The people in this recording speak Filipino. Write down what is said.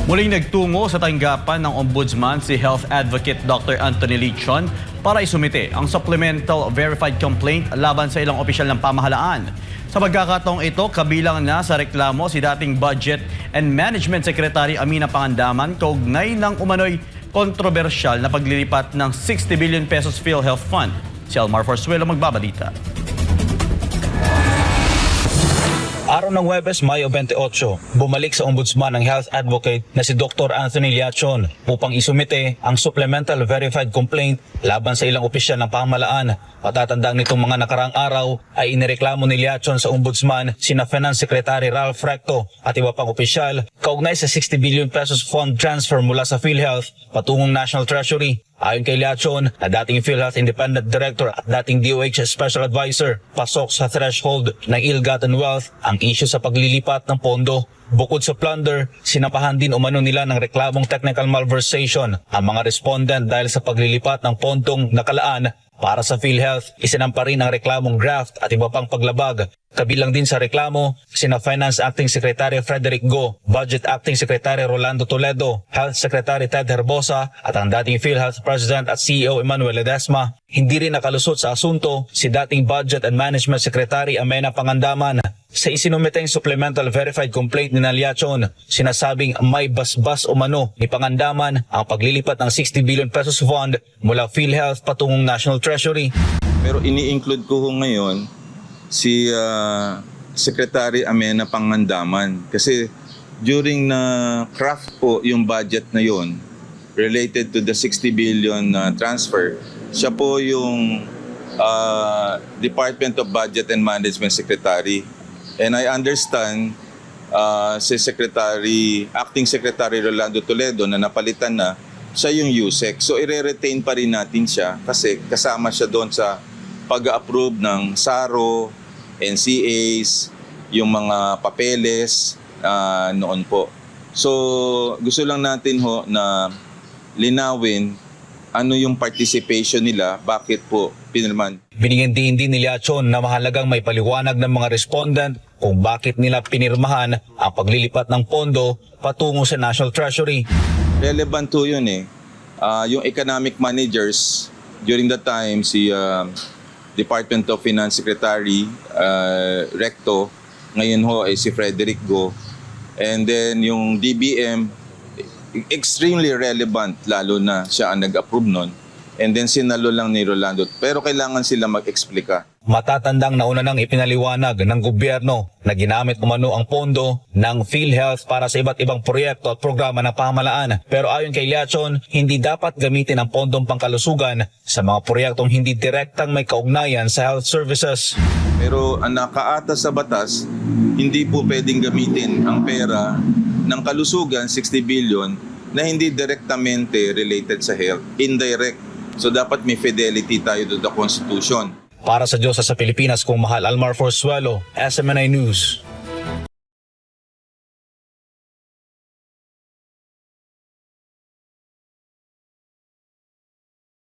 Muling nagtungo sa tanggapan ng Ombudsman si Health Advocate Dr. Anthony Lichon para isumite ang supplemental verified complaint laban sa ilang opisyal ng pamahalaan. Sa pagkakataong ito, kabilang na sa reklamo si dating Budget and Management Secretary Amina Pangandaman kaugnay ng umano'y kontrobersyal na paglilipat ng 60 billion pesos PhilHealth Fund. Si Almar Forzuelo magbabalita. Araw ng Huwebes, Mayo 28, bumalik sa Ombudsman ng Health Advocate na si Dr. Anthony Lichon upang isumite ang supplemental verified complaint laban sa ilang opisyal ng pamahalaan. Patatandaan nitong mga nakaraang araw ay inireklamo ni Lichon sa Ombudsman sina Finance Secretary Ralph Recto at iba pang opisyal kaugnay sa 60 billion pesos fund transfer mula sa PhilHealth patungong National Treasury. Ayon kay Lichon na dating PhilHealth Independent Director at dating DOH Special Advisor, pasok sa threshold ng ill-gotten wealth ang issue sa paglilipat ng pondo. Bukod sa plunder, sinapahan din umano nila ng reklamong technical malversation ang mga respondent dahil sa paglilipat ng pondong nakalaan para sa PhilHealth. Isinampa rin ang reklamong graft at iba pang paglabag. Kabilang din sa reklamo, sina Finance Acting Secretary Frederick Go, Budget Acting Secretary Rolando Toledo, Health Secretary Ted Herbosa at ang dating PhilHealth President at CEO Emmanuel Ledesma. Hindi rin nakalusot sa asunto si dating Budget and Management Secretary Amina Pangandaman. Sa isinumiteng supplemental verified complaint ni Lichon, sinasabing may basbas umano ni Pangandaman ang paglilipat ng 60 billion pesos fund mula PhilHealth patungong National Treasury. Pero ini-include ko ngayon si Secretary Amina Pangandaman kasi during na craft po yung budget na yon related to the 60 billion transfer, siya po yung Department of Budget and Management Secretary. And I understand si Acting Secretary Rolando Toledo na napalitan na, siya yung USEC. So i-retain pa rin natin siya kasi kasama siya doon sa pag-approve ng SARO, NCAs, yung mga papeles noon po. So gusto lang natin na linawin ano yung participation nila, bakit po pinirman. Binigyan din ni Lichon na mahalagang may paliwanag ng mga respondent kung bakit nila pinirmahan ang paglilipat ng pondo patungo sa National Treasury. Relevant to yun yung economic managers during that time, si Department of Finance Secretary Recto, ngayon ho ay si Frederick Go, and then yung DBM, extremely relevant, lalo na siya ang nag-approve nun. And then sinalo lang ni Rolando. Pero kailangan sila mag-explika. Matatandang nauna nang ipinaliwanag ng gobyerno na ginamit umano ang pondo ng PhilHealth para sa iba't ibang proyekto at programa ng pamahalaan. Pero ayon kay Lichon, hindi dapat gamitin ang pondong pangkalusugan sa mga proyektong hindi direktang may kaugnayan sa health services. Pero ang nakaatas sa batas, hindi po pwedeng gamitin ang pera ng kalusugan, 60 billion, na hindi direktamente related sa health, indirect. So dapat may fidelity tayo to the Constitution. Para sa Diyos sa Pilipinas, kung mahal, Almar Forzuelo, SMNI News.